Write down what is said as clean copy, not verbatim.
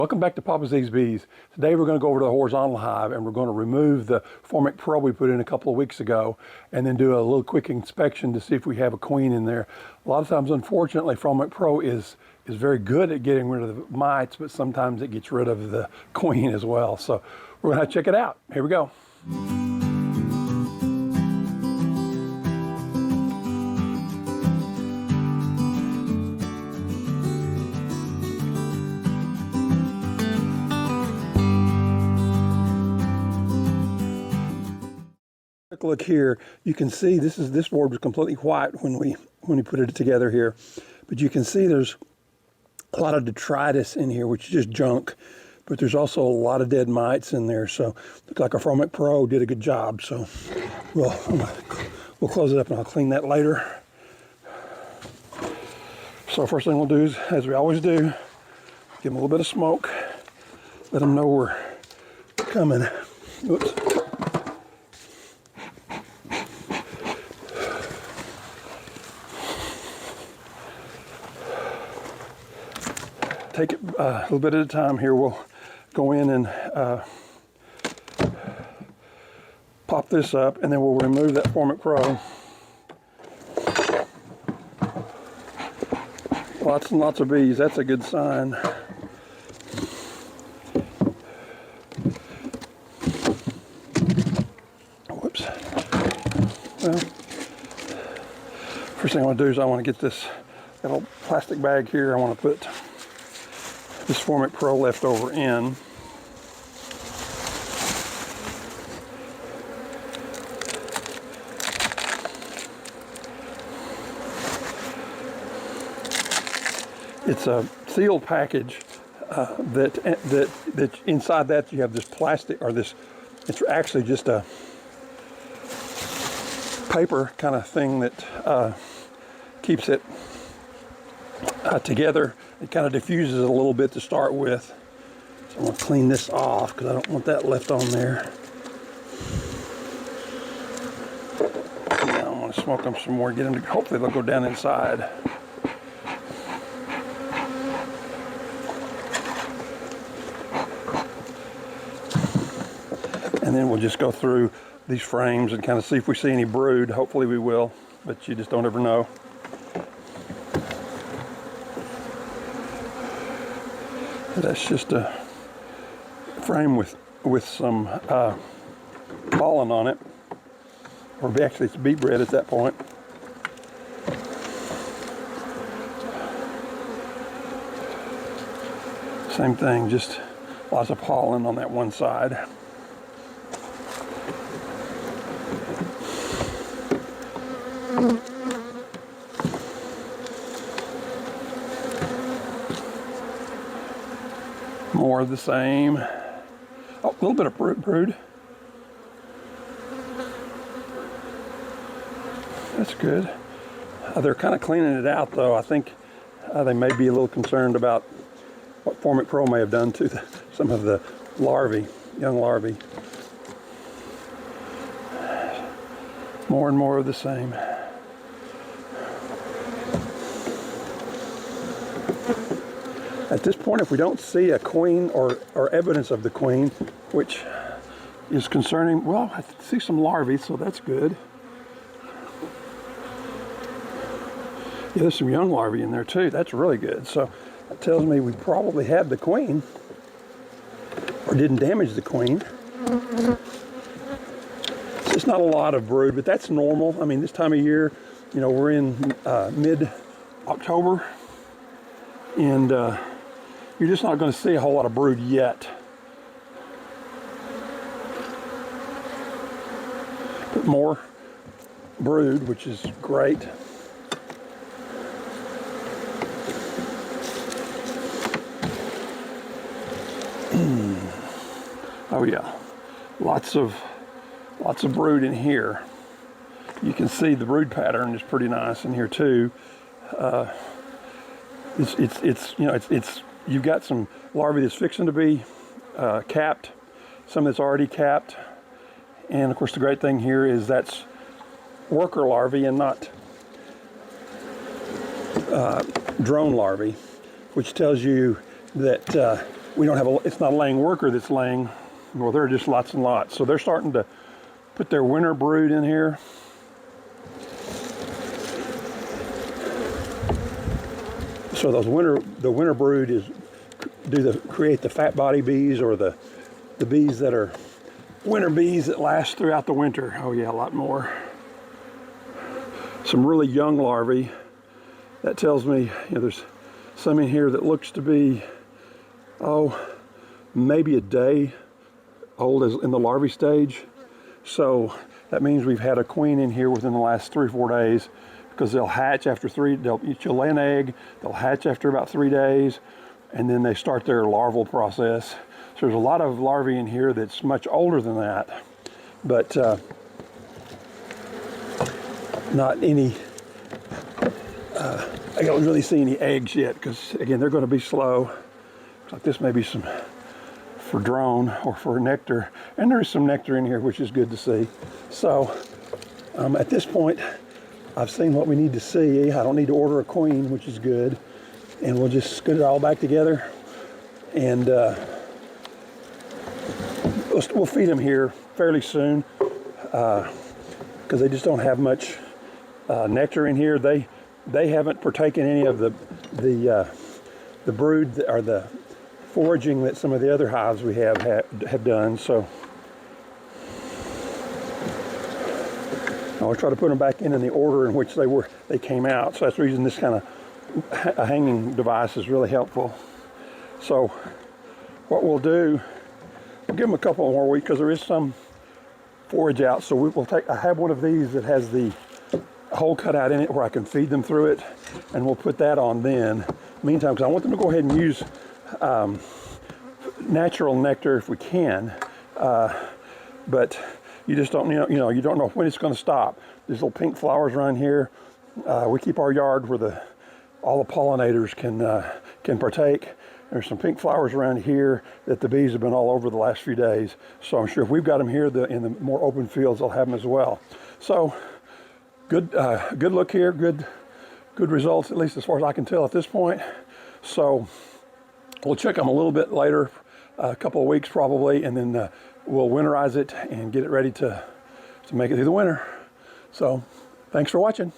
Welcome back to Papa's These Bees. Today we're going to go over to the horizontal hive and we're going to remove the Formic Pro we put in a couple of weeks ago and then do a little quick inspection to see if we have a queen in there. A lot of times, unfortunately, Formic Pro is very good at getting rid of the mites, but sometimes it gets rid of the queen as well. So we're going to check it out. Here we go. Look here, you can see this board was completely white when we put it together here, but you can see there's a lot of detritus in here, which is just junk, but there's also a lot of dead mites in there. So look like our Formic Pro did a good job. So we'll close it up and I'll clean that later. So first thing we'll do is, as we always do, give them a little bit of smoke, let them know we're coming. Oops. Take it a little bit at a time here. We'll go in and pop this up, and then we'll remove that Formic Pro. Lots and lots of bees. That's a good sign. Whoops. Well, first thing I want to do is I want to get this little plastic bag here. I want to put this Formic Pro leftover in. It's a sealed package that inside that you have this plastic, or this, it's actually just a paper kind of thing that keeps it together. It kind of diffuses it a little bit to start with. So I'm going to clean this off because I don't want that left on there. Now I'm going to smoke them some more, get them to, hopefully they'll go down inside. And then we'll just go through these frames and kind of see if we see any brood. Hopefully we will, but you just don't ever know. That's just a frame with some pollen on it, or actually it's bee bread at that point. Same thing, just lots of pollen on that one side. More of the same. Oh, a little bit of brood. That's good. They're kind of cleaning it out though. I think they may be a little concerned about what Formic Pro may have done to some of the larvae, young larvae. More and more of the same. At this point, if we don't see a queen or evidence of the queen, which is concerning, well, I see some larvae, so that's good. Yeah, there's some young larvae in there too. That's really good. So that tells me we probably had the queen or didn't damage the queen. It's not a lot of brood, but that's normal. I mean, this time of year, you know, we're in mid-October, and you're just not going to see a whole lot of brood yet. But more brood, which is great. Oh yeah, lots of brood in here. You can see the brood pattern is pretty nice in here too. It's you've got some larvae that's fixing to be capped, some that's already capped, and of course the great thing here is that's worker larvae and not drone larvae, which tells you that we don't have it's not a laying worker that's laying. Well, there are just lots and lots. So they're starting to put their winter brood in here. So the winter brood is create the fat body bees, or the bees that are winter bees that last throughout the winter. Oh yeah, a lot more. Some really young larvae. That tells me, you know, there's some in here that looks to be, oh, maybe a day old as in the larvae stage. So that means we've had a queen in here within the last 3 or 4 days, because they'll hatch after she'll lay an egg, they'll hatch after about 3 days, and then they start their larval process. So there's a lot of larvae in here that's much older than that, but not any, I don't really see any eggs yet, because again, they're going to be slow. Looks like this may be some for drone or for nectar, and there's some nectar in here, which is good to see. So at this point, I've seen what we need to see. I don't need to order a queen, which is good, and we'll just scoot it all back together, and we'll feed them here fairly soon, because they just don't have much nectar in here. They haven't partaken any of the brood or the foraging that some of the other hives we have done. So I'll try to put them back in the order in which they came out. So that's the reason this kind of a hanging device is really helpful. So what we'll do, we'll give them a couple more weeks, because there is some forage out. So we'll I have one of these that has the hole cut out in it where I can feed them through it, and we'll put that on then. Meantime, because I want them to go ahead and use natural nectar if we can, but you just don't, you don't know when it's going to stop. These little pink flowers around here. We keep our yard where all the pollinators can partake. There's some pink flowers around here that the bees have been all over the last few days. So I'm sure if we've got them here in the more open fields, they'll have them as well. So good look here, good results, at least as far as I can tell at this point. So we'll check them a little bit later, a couple of weeks probably, and then we'll winterize it and get it ready to make it through the winter. So thanks for watching.